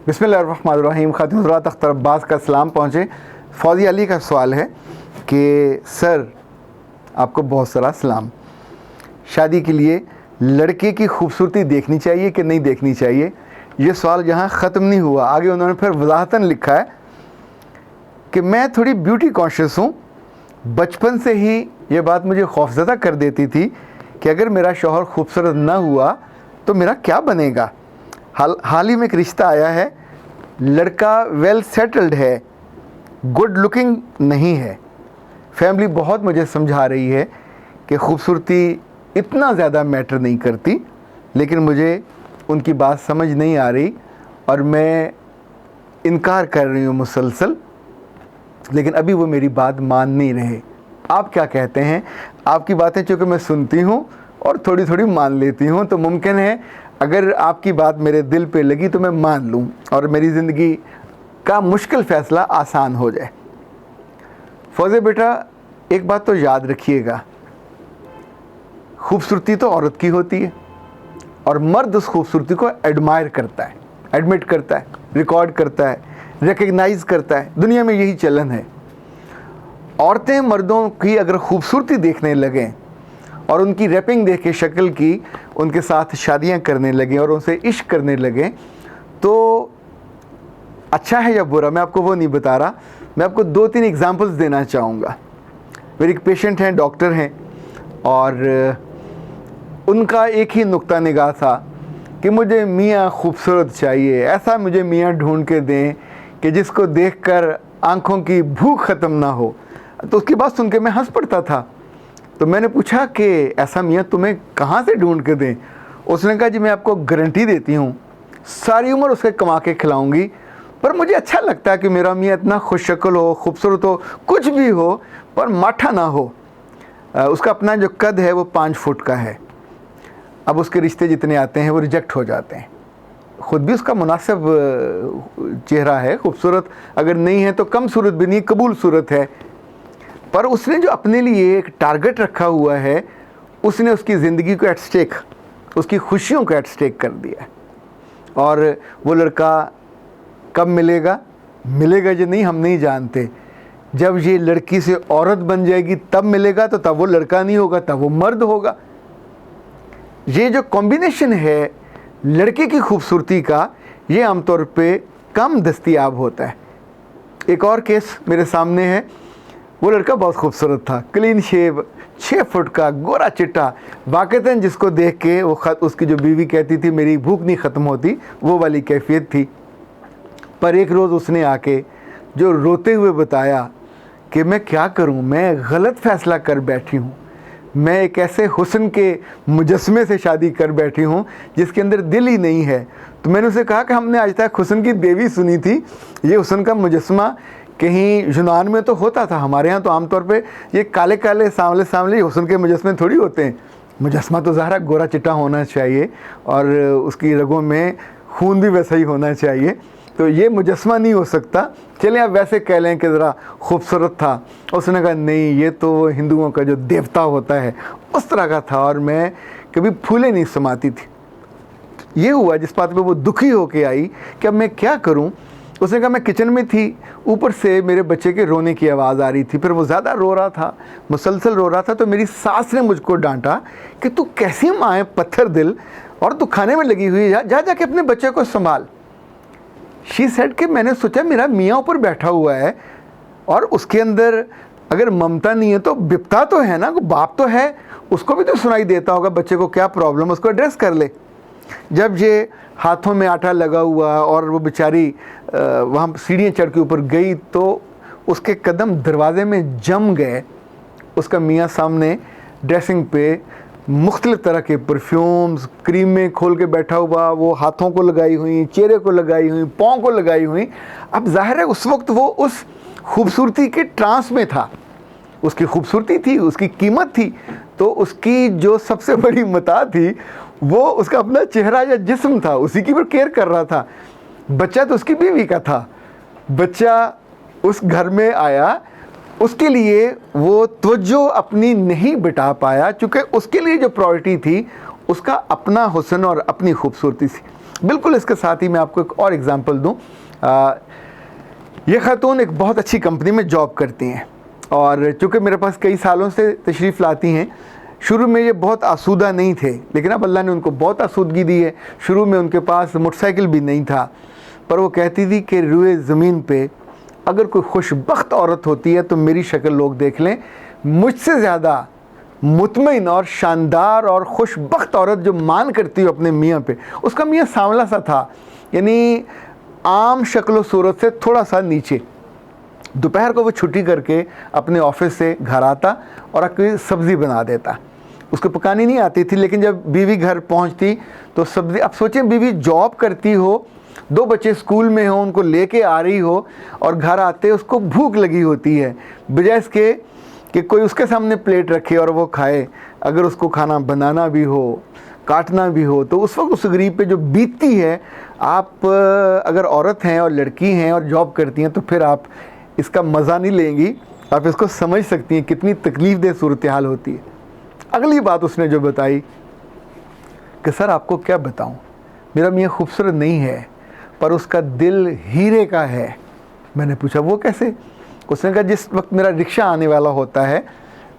बिस्मिल्लाहिर्रहमानिर्रहीम। खातिन हज़रात, अख्तर अब्बास का सलाम पहुँचे। फौजी अली का सवाल है कि सर आपको बहुत सारा सलाम, शादी के लिए लड़के की खूबसूरती देखनी चाहिए कि नहीं देखनी चाहिए? ये सवाल यहाँ ख़त्म नहीं हुआ, आगे उन्होंने फिर वज़ाहतन लिखा है कि मैं थोड़ी ब्यूटी कॉन्शियस हूँ। बचपन से ही ये बात मुझे खौफज़दा कर देती थी कि अगर मेरा शौहर खूबसूरत ना हुआ तो मेरा क्या बनेगा। हाल ही में एक रिश्ता आया है, लड़का वेल सेटल्ड है, गुड लुकिंग नहीं है। फैमिली बहुत मुझे समझा रही है कि खूबसूरती इतना ज़्यादा मैटर नहीं करती, लेकिन मुझे उनकी बात समझ नहीं आ रही और मैं इनकार कर रही हूँ मुसलसल, लेकिन अभी वो मेरी बात मान नहीं रहे। आप क्या कहते हैं? आपकी बातें चूँकि मैं सुनती हूँ और थोड़ी थोड़ी मान लेती हूँ, तो मुमकिन है अगर आपकी बात मेरे दिल पे लगी तो मैं मान लूँ और मेरी ज़िंदगी का मुश्किल फ़ैसला आसान हो जाए। फौजे बेटा, एक बात तो याद रखिएगा, खूबसूरती तो औरत की होती है और मर्द उस खूबसूरती को एडमायर करता है, एडमिट करता है, रिकॉर्ड करता है, रिकग्नाइज करता है। दुनिया में यही चलन है। औरतें मर्दों की अगर खूबसूरती देखने लगें और उनकी रैपिंग देख के शक्ल की उनके साथ शादियां करने लगें और उनसे इश्क करने लगें, तो अच्छा है या बुरा मैं आपको वो नहीं बता रहा। मैं आपको 2-3 एग्जांपल्स देना चाहूँगा। मेरे एक पेशेंट हैं, डॉक्टर हैं, और उनका एक ही नुक्ता निगाह था कि मुझे मियाँ खूबसूरत चाहिए, ऐसा मुझे मियाँ ढूंढ के दें कि जिसको देखकर आंखों की भूख ख़त्म ना हो। तो उसकी बात सुन के मैं हंस पड़ता था। तो मैंने पूछा कि ऐसा मियाँ तुम्हें कहाँ से ढूंढ के दें? उसने कहा जी मैं आपको गारंटी देती हूँ, सारी उम्र उसके कमा के खिलाऊंगी, पर मुझे अच्छा लगता है कि मेरा मियाँ इतना खुशशक्ल हो, खूबसूरत हो, कुछ भी हो, पर माठा ना हो। उसका अपना जो कद है वो 5 फुट का है। अब उसके रिश्ते जितने आते हैं वो रिजेक्ट हो जाते हैं। ख़ुद भी उसका मुनासिब चेहरा है, खूबसूरत अगर नहीं है तो कम सूरत भी नहीं, कबूल सूरत है, पर उसने जो अपने लिए एक टारगेट रखा हुआ है, उसने उसकी ज़िंदगी को एट स्टेक, उसकी खुशियों को एट स्टेक कर दिया है। और वो लड़का कब मिलेगा या नहीं हम नहीं जानते। जब ये लड़की से औरत बन जाएगी तब मिलेगा, तो तब वो लड़का नहीं होगा, तब वो मर्द होगा। ये जो कॉम्बिनेशन है लड़के की खूबसूरती का, ये आमतौर पे कम दस्तयाब होता है। एक और केस मेरे सामने है। वो लड़का बहुत खूबसूरत था, क्लीन शेव, 6 फुट का, गोरा चिट्टा, वाक़तन जिसको देख के वो उसकी जो बीवी कहती थी मेरी भूख नहीं ख़त्म होती, वो वाली कैफियत थी। पर एक रोज़ उसने आके जो रोते हुए बताया कि मैं क्या करूं, मैं गलत फ़ैसला कर बैठी हूं, मैं एक ऐसे हुस्न के मुजस्मे से शादी कर बैठी हूं जिसके अंदर दिल ही नहीं है। तो मैंने उसे कहा कि हमने आज तक हुस्न की देवी सुनी थी, ये हुस्न का मुजस्मा कहीं यूनान में तो होता था, हमारे यहाँ तो आमतौर पे ये काले काले सांवले सांवले हुस्न के मुजस्मे थोड़ी होते हैं। मुजस्मा तो ज़ाहिर गोरा चिट्टा होना चाहिए और उसकी रगों में खून भी वैसा ही होना चाहिए। तो ये मुजस्मा नहीं हो सकता, चलें आप वैसे कह लें कि ज़रा खूबसूरत था। उसने कहा नहीं, ये तो हिंदुओं का जो देवता होता है उस तरह का था, और मैं कभी फूले नहीं समाती थी। ये हुआ जिस बात पे वो दुखी होके आई कि अब मैं क्या करूं। उसने कहा मैं किचन में थी, ऊपर से मेरे बच्चे के रोने की आवाज़ आ रही थी, फिर वो ज़्यादा रो रहा था, मुसलसल रो रहा था। तो मेरी सास ने मुझको डांटा कि तू कैसी माँ है, पत्थर दिल, और तू खाने में लगी हुई है, जा जाके अपने बच्चे को संभाल। शी सेड कि मैंने सोचा मेरा मियाँ ऊपर बैठा हुआ है और उसके अंदर अगर ममता नहीं है तो विपता तो है ना, बाप तो है, उसको भी तो सुनाई देता होगा बच्चे को क्या प्रॉब्लम, उसको एड्रेस कर ले। जब ये हाथों में आटा लगा हुआ और वो बेचारी वहाँ सीढ़ियाँ चढ़ के ऊपर गई तो उसके कदम दरवाजे में जम गए। उसका मियाँ सामने ड्रेसिंग पे मुख्तलिफ़ तरह के परफ्यूम्स, क्रीमें खोल के बैठा हुआ, वो हाथों को लगाई हुई, चेहरे को लगाई हुई, पाँव को लगाई हुई। अब जाहिर है उस वक्त वो उस खूबसूरती के ट्रांस में था, उसकी खूबसूरती थी, उसकी कीमत थी। तो उसकी जो सबसे बड़ी मता थी वो उसका अपना चेहरा या जिस्म था, उसी की पर केयर कर रहा था। बच्चा तो उसकी बीवी का था। बच्चा उस घर में आया, उसके लिए वो तवज्जो अपनी नहीं बिठा पाया, चूँकि उसके लिए जो प्रायोरिटी थी उसका अपना हुस्न और अपनी खूबसूरती थी। बिल्कुल इसके साथ ही मैं आपको एक और एग्जांपल दूं। ये खातून एक बहुत अच्छी कंपनी में जॉब करती हैं और चूँकि मेरे पास कई सालों से तशरीफ़ लाती हैं, शुरू में ये बहुत आसूदा नहीं थे, लेकिन अब अल्लाह ने उनको बहुत आसूदगी दी है। शुरू में उनके पास मोटरसाइकिल भी नहीं था, पर वो कहती थी कि रुए ज़मीन पे अगर कोई खुशबख्त औरत होती है तो मेरी शक्ल लोग देख लें। मुझसे ज़्यादा मुतमईन और शानदार और खुशबख्त औरत जो मान करती हो अपने मियाँ पे, उसका मियाँ सांवला सा था, यानी आम शक्ल सूरत से थोड़ा सा नीचे। दोपहर को वो छुट्टी करके अपने ऑफिस से घर आता और कोई सब्ज़ी बना देता। उसको पकानी नहीं आती थी, लेकिन जब बीवी घर पहुंचती तो सब्ज़ी, अब सोचें बीवी जॉब करती हो, 2 बच्चे स्कूल में हो, उनको लेके आ रही हो और घर आते उसको भूख लगी होती है, बजाय इसके कि कोई उसके सामने प्लेट रखे और वो खाए। अगर उसको खाना बनाना भी हो, काटना भी हो, तो उस वक्त उस गरीब पे जो बीतती है, आप अगर औरत हैं और लड़की हैं और जॉब करती हैं तो फिर आप इसका मज़ा नहीं लेंगी, आप इसको समझ सकती हैं कितनी तकलीफ़ दह सूरत हाल होती है। अगली बात उसने जो बताई कि सर आपको क्या बताऊं, मेरा मियाँ खूबसूरत नहीं है पर उसका दिल हीरे का है। मैंने पूछा वो कैसे? उसने कहा जिस वक्त मेरा रिक्शा आने वाला होता है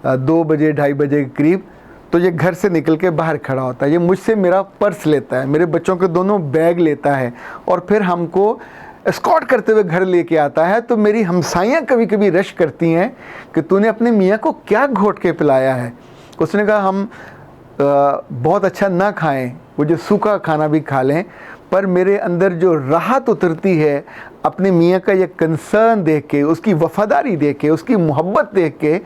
2 बजे 2:30 बजे के करीब, तो ये घर से निकल के बाहर खड़ा होता है, ये मुझसे मेरा पर्स लेता है, मेरे बच्चों के दोनों बैग लेता है और फिर हमको एस्कॉर्ट करते हुए घर लेके आता है। तो मेरी हमसाइयाँ कभी कभी रश करती हैं कि तूने अपने मियाँ को क्या घोट के पिलाया है। उसने कहा हम बहुत अच्छा ना खाएं, वो जो सूखा खाना भी खा लें, पर मेरे अंदर जो राहत उतरती है अपने मियाँ का ये कंसर्न देख के, उसकी वफ़ादारी देख के, उसकी मोहब्बत देख के,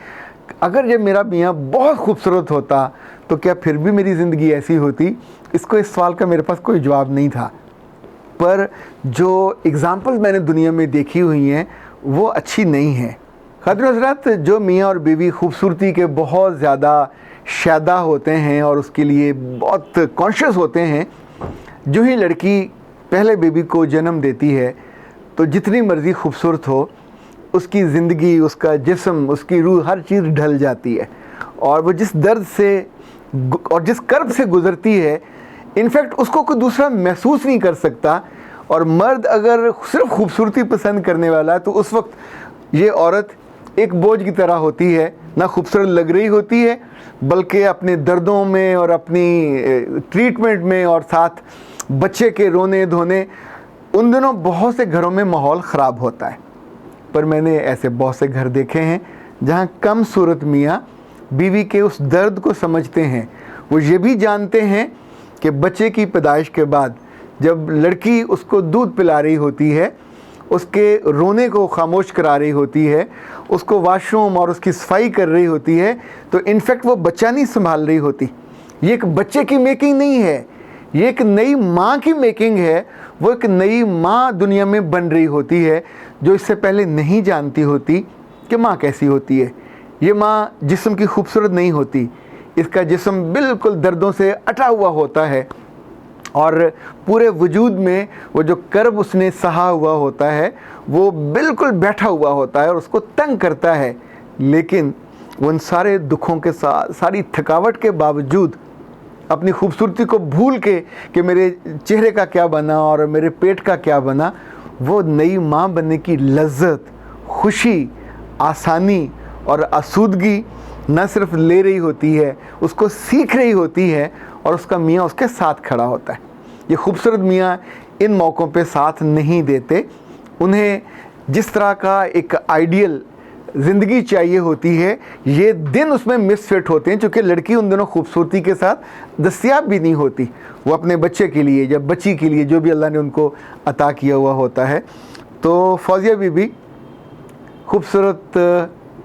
अगर जब मेरा मियाँ बहुत खूबसूरत होता तो क्या फिर भी मेरी ज़िंदगी ऐसी होती? इसको इस सवाल का मेरे पास कोई जवाब नहीं था। पर जो एग्ज़ाम्पल्स मैंने दुनिया में देखी हुई हैं वो अच्छी नहीं हैं। ख़ातिन हज़रात, जो मियाँ और बीवी खूबसूरती के बहुत ज़्यादा शादा होते हैं और उसके लिए बहुत कॉन्शियस होते हैं, जो ही लड़की पहले बेबी को जन्म देती है तो जितनी मर्ज़ी खूबसूरत हो, उसकी ज़िंदगी, उसका जिस्म, उसकी रूह, हर चीज़ ढल जाती है और वो जिस दर्द से और जिस कर्ब से गुज़रती है, इनफैक्ट उसको कोई दूसरा महसूस नहीं कर सकता। और मर्द अगर सिर्फ खूबसूरती पसंद करने वाला है तो उस वक्त ये औरत एक बोझ की तरह होती है, ना खूबसूरत लग रही होती है बल्कि अपने दर्दों में और अपनी ट्रीटमेंट में और साथ बच्चे के रोने धोने, उन दिनों बहुत से घरों में माहौल ख़राब होता है। पर मैंने ऐसे बहुत से घर देखे हैं जहाँ कम सूरत मियाँ बीवी के उस दर्द को समझते हैं। वो ये भी जानते हैं कि बच्चे की पैदाइश के बाद जब लड़की उसको दूध पिला रही होती है, उसके रोने को खामोश करा रही होती है, उसको वॉशरूम और उसकी सफाई कर रही होती है, तो इनफैक्ट वो बच्चा नहीं संभाल रही होती। ये एक बच्चे की मेकिंग नहीं है, ये एक नई माँ की मेकिंग है। वो एक नई माँ दुनिया में बन रही होती है जो इससे पहले नहीं जानती होती कि माँ कैसी होती है। ये माँ जिस्म की खूबसूरत नहीं होती, इसका जिस्म बिल्कुल दर्दों से अटा हुआ होता है और पूरे वजूद में वो जो कर्ब उसने सहा हुआ होता है वो बिल्कुल बैठा हुआ होता है और उसको तंग करता है। लेकिन उन सारे दुखों के साथ, सारी थकावट के बावजूद अपनी खूबसूरती को भूल के कि मेरे चेहरे का क्या बना और मेरे पेट का क्या बना, वो नई माँ बनने की लज्जत, खुशी, आसानी और आसूदगी न सिर्फ ले रही होती है, उसको सीख रही होती है और उसका मियाँ उसके साथ खड़ा होता है। ये खूबसूरत मियाँ इन मौक़ों पे साथ नहीं देते। उन्हें जिस तरह का एक आइडियल ज़िंदगी चाहिए होती है, ये दिन उसमें मिसफिट होते हैं, क्योंकि लड़की उन दिनों खूबसूरती के साथ दस्तियाब भी नहीं होती। वो अपने बच्चे के लिए या बच्ची के लिए जो भी अल्लाह ने उनको अता किया हुआ होता है। तो फौजिया बीबी खूबसूरत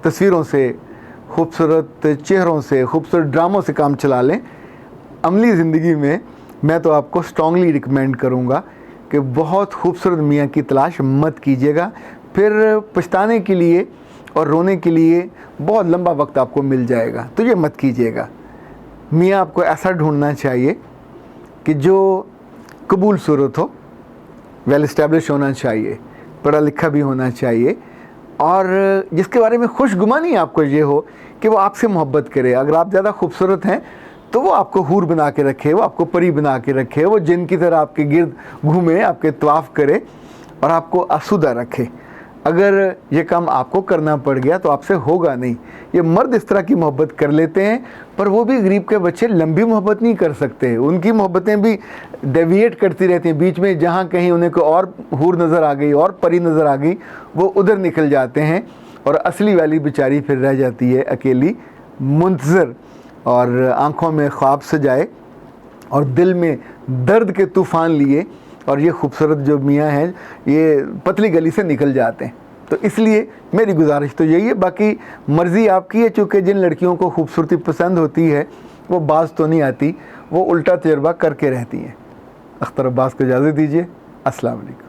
तस्वीरों से, खूबसूरत चेहरों से, खूबसूरत ड्रामों से काम चला लें। अमली ज़िंदगी में मैं तो आपको स्ट्रॉन्गली रिकमेंड करूँगा कि बहुत खूबसूरत मियाँ की तलाश मत कीजिएगा, फिर पछताने के लिए और रोने के लिए बहुत लंबा वक्त आपको मिल जाएगा। तो ये मत कीजिएगा। मियाँ आपको ऐसा ढूंढना चाहिए कि जो कबूल सूरत हो, वेल इस्टेब्लिश होना चाहिए, पढ़ा लिखा भी होना चाहिए और जिसके बारे में खुशगुमानी आपको ये हो कि वो आपसे मोहब्बत करे। अगर आप ज़्यादा खूबसूरत हैं तो वो आपको हूर बना के रखे, वो आपको परी बना के रखे, वो जिन की तरह आपके गिर्द घूमे, आपके तवाफ़ करे और आपको आसूदा रखे। अगर ये काम आपको करना पड़ गया तो आपसे होगा नहीं। ये मर्द इस तरह की मोहब्बत कर लेते हैं, पर वो भी गरीब के बच्चे लंबी मोहब्बत नहीं कर सकते। उनकी मोहब्बतें भी डेविएट करती रहती हैं, बीच में जहाँ कहीं उन्हें कोई और हूर नज़र आ गई और परी नज़र आ गई, वो उधर निकल जाते हैं और असली वाली बेचारी फिर रह जाती है अकेली, मुंतज़र, और आँखों में ख्वाब सजाए और दिल में दर्द के तूफ़ान लिए, और ये खूबसूरत जो मियाँ हैं ये पतली गली से निकल जाते हैं। तो इसलिए मेरी गुजारिश तो यही है, बाकी मर्ज़ी आपकी है, चूँकि जिन लड़कियों को खूबसूरती पसंद होती है वो बाज़ तो नहीं आती, वो उल्टा तजर्बा करके रहती हैं। अख्तर अब्बास को इजाज़त दीजिए। अस्सलाम वालेकुम।